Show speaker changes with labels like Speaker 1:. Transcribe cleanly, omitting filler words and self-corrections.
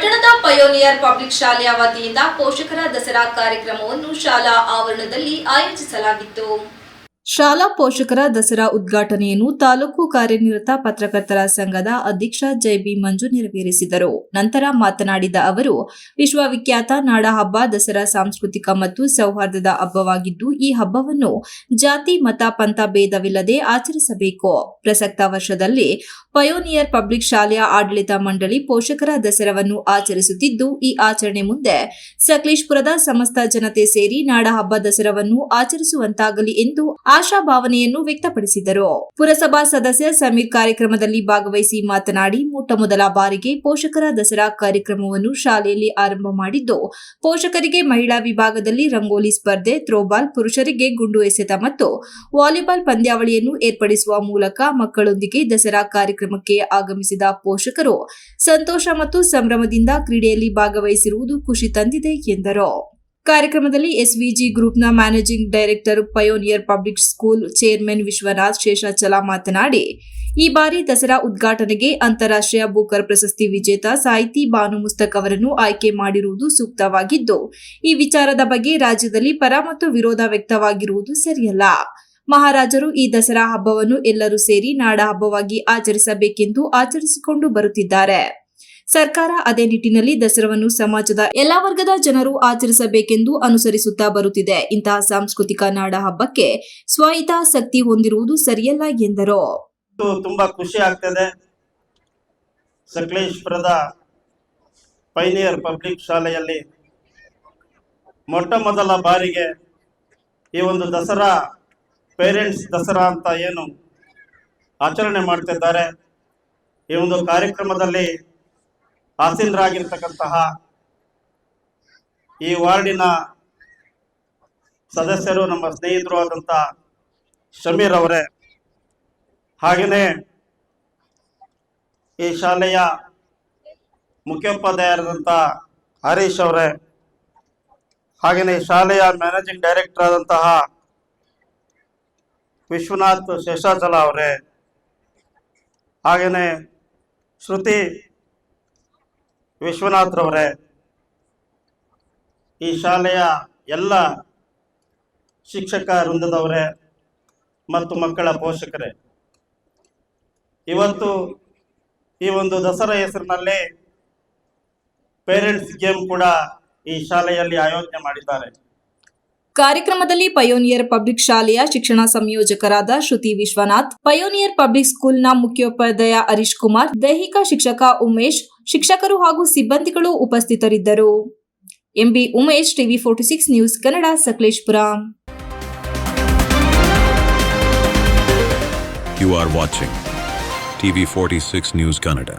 Speaker 1: ಪಟ್ಟಣದ pioneer public ಶಾಲೆಯ ವತಿಯಿಂದ ಪೋಷಕರ ದಸರಾ ಕಾರ್ಯಕ್ರಮವನ್ನು ಶಾಲಾ ಆವರಣದಲ್ಲಿ ಆಯೋಜಿಸಲಾಗಿತ್ತು. ಶಾಲಾ ಪೋಷಕರ ದಸರಾ ಉದ್ಘಾಟನೆಯನ್ನು ತಾಲೂಕು ಕಾರ್ಯನಿರತ ಪತ್ರಕರ್ತರ ಸಂಘದ ಅಧ್ಯಕ್ಷ ಜೆ.ಬಿ. ಮಂಜು ನೆರವೇರಿಸಿದರು. ನಂತರ ಮಾತನಾಡಿದ ಅವರು, ವಿಶ್ವವಿಖ್ಯಾತ ನಾಡಹಬ್ಬ ದಸರಾ ಸಾಂಸ್ಕೃತಿಕ ಮತ್ತು ಸೌಹಾರ್ದದ ಹಬ್ಬವಾಗಿದ್ದು, ಈ ಹಬ್ಬವನ್ನು ಜಾತಿ, ಮತ, ಪಂಥ ಭೇದವಿಲ್ಲದೆ ಆಚರಿಸಬೇಕು. ಪ್ರಸಕ್ತ ವರ್ಷದಲ್ಲಿ ಪಯೋನಿಯರ್ ಪಬ್ಲಿಕ್ ಶಾಲೆಯ ಆಡಳಿತ ಮಂಡಳಿ ಪೋಷಕರ ದಸರಾವನ್ನು ಆಚರಿಸುತ್ತಿದ್ದು, ಈ ಆಚರಣೆ ಮುಂದೆ ಸಕಲೇಶಪುರದ ಸಮಸ್ತ ಜನತೆ ಸೇರಿ ನಾಡಹಬ್ಬ ದಸರಾವನ್ನು ಆಚರಿಸುವಂತಾಗಲಿ ಎಂದು ಆಶಾಭಾವನೆಯನ್ನು ವ್ಯಕ್ತಪಡಿಸಿದರು. ಪುರಸಭಾ ಸದಸ್ಯ ಸಮೀರ್ ಕಾರ್ಯಕ್ರಮದಲ್ಲಿ ಭಾಗವಹಿಸಿ ಮಾತನಾಡಿ, ಮೊಟ್ಟಮೊದಲ ಬಾರಿಗೆ ಪೋಷಕರ ದಸರಾ ಕಾರ್ಯಕ್ರಮವನ್ನು ಶಾಲೆಯಲ್ಲಿ ಆರಂಭ ಮಾಡಿದ್ದು, ಪೋಷಕರಿಗೆ ಮಹಿಳಾ ವಿಭಾಗದಲ್ಲಿ ರಂಗೋಲಿ ಸ್ಪರ್ಧೆ, ಥ್ರೋಬಾಲ್, ಪುರುಷರಿಗೆ ಗುಂಡು ಎಸೆತ ಮತ್ತು ವಾಲಿಬಾಲ್ ಪಂದ್ಯಾವಳಿಯನ್ನು ಏರ್ಪಡಿಸುವ ಮೂಲಕ ಮಕ್ಕಳೊಂದಿಗೆ ದಸರಾ ಕಾರ್ಯಕ್ರಮಕ್ಕೆ ಆಗಮಿಸಿದ ಪೋಷಕರು ಸಂತೋಷ ಮತ್ತು ಸಂಭ್ರಮದಿಂದ ಕ್ರೀಡೆಯಲ್ಲಿ ಭಾಗವಹಿಸಿರುವುದು ಖುಷಿ ತಂದಿದೆ ಎಂದರು. ಕಾರ್ಯಕ್ರಮದಲ್ಲಿ ಎಸ್ವಿಜಿ ಗ್ರೂಪ್ನ managing director pioneer public school chairman Vishwanath Seshachala ಮಾತನಾಡಿ, ಈ ಬಾರಿ ದಸರಾ ಉದ್ಘಾಟನೆಗೆ ಅಂತಾರಾಷ್ಟ್ರೀಯ ಬೂಕರ್ ಪ್ರಶಸ್ತಿ ವಿಜೇತ ಸಾಹಿತಿ ಬಾನು ಮುಸ್ತಕ್ ಅವರನ್ನು ಆಯ್ಕೆ ಮಾಡಿರುವುದು ಸೂಕ್ತವಾಗಿದ್ದು, ಈ ವಿಚಾರದ ಬಗ್ಗೆ ರಾಜ್ಯದಲ್ಲಿ ಪರ ಮತ್ತು ವಿರೋಧ ವ್ಯಕ್ತವಾಗಿರುವುದು ಸರಿಯಲ್ಲ. ಮಹಾರಾಜರು ಈ ದಸರಾ ಹಬ್ಬವನ್ನು ಎಲ್ಲರೂ ಸೇರಿ ನಾಡ ಹಬ್ಬವಾಗಿ ಆಚರಿಸಬೇಕೆಂದು ಆಚರಿಸಿಕೊಂಡು ಬರುತ್ತಿದ್ದಾರೆ. ಸರ್ಕಾರ ಅದೇ ನಿಟ್ಟಿನಲ್ಲಿ ದಸರಾವನ್ನು ಸಮಾಜದ ಎಲ್ಲಾ ವರ್ಗದ ಜನರು ಆಚರಿಸಬೇಕೆಂದು ಅನುಸರಿಸುತ್ತಾ ಬರುತ್ತಿದೆ. ಇಂತಹ ಸಾಂಸ್ಕೃತಿಕ ನಾಡ ಹಬ್ಬಕ್ಕೆ ಸ್ವಹಿತಾಸಕ್ತಿ ಹೊಂದಿರುವುದು ಸರಿಯಲ್ಲ ಎಂದರು.
Speaker 2: ತುಂಬಾ ಖುಷಿ ಆಗ್ತದೆ. ಸಕಲೇಶಪುರದ ಪಯೋನಿಯರ್ ಪಬ್ಲಿಕ್ ಶಾಲೆಯಲ್ಲಿ ಮೊಟ್ಟ ಮೊದಲ ಬಾರಿಗೆ ಈ ಒಂದು ದಸರಾ ಪೇರೆಂಟ್ಸ್ ದಸರಾ ಅಂತ ಏನು ಆಚರಣೆ ಮಾಡ್ತಿದ್ದಾರೆ, ಈ ಒಂದು ಕಾರ್ಯಕ್ರಮದಲ್ಲಿ ಆಸೀನರಾಗಿರ್ತಕ್ಕಂತಹ ಈ ವಾರ್ಡಿನ ಸದಸ್ಯರು, ನಮ್ಮ ಸ್ನೇಹಿತರು ಆದಂಥ ಶಮೀರ್ ಅವರೇ, ಹಾಗೆಯೇ ಈ ಶಾಲೆಯ ಮುಖ್ಯೋಪಾಧ್ಯಾಯರಾದಂಥ ಹರೀಶ್ ಅವರೇ, ಹಾಗೆಯೇ ಶಾಲೆಯ ಮ್ಯಾನೇಜಿಂಗ್ ಡೈರೆಕ್ಟರ್ ಆದಂತಹ ವಿಶ್ವನಾಥ್ ಶೇಷಾಚಲ ಅವರೇ, ಹಾಗೆಯೇ ಶ್ರುತಿ ವಿಶ್ವನಾಥ್ ರವರೇ, ಈ ಶಾಲೆಯ ಎಲ್ಲ ಶಿಕ್ಷಕ ವೃಂದದವರೇ ಮತ್ತು ಮಕ್ಕಳ ಪೋಷಕರೇ, ಇವತ್ತು ಈ ಒಂದು ದಸರಾ ಹೆಸರಿನಲ್ಲಿ ಪೇರೆಂಟ್ಸ್ ಗೇಮ್ ಕೂಡ ಈ ಶಾಲೆಯಲ್ಲಿ ಆಯೋಜನೆ ಮಾಡಿದ್ದಾರೆ.
Speaker 1: ಕಾರ್ಯಕ್ರಮದಲ್ಲಿ ಪಯೋನಿಯರ್ ಪಬ್ಲಿಕ್ ಶಾಲೆಯ ಶಿಕ್ಷಣ ಸಂಯೋಜಕರಾದ ಶ್ರುತಿ ವಿಶ್ವನಾಥ್, ಪಯೋನಿಯರ್ ಪಬ್ಲಿಕ್ ಸ್ಕೂಲ್ನ ಮುಖ್ಯೋಪಾಧ್ಯಾಯ ಹರೀಶ್ ಕುಮಾರ್, ದೈಹಿಕ ಶಿಕ್ಷಕ ಉಮೇಶ್, ಶಿಕ್ಷಕರು ಹಾಗೂ ಸಿಬ್ಬಂದಿಗಳು ಉಪಸ್ಥಿತರಿದ್ದರು. MB Umesh, TV 46 news Kannada, Sakleshpur.
Speaker 3: You are watching TV 46 News Kannada.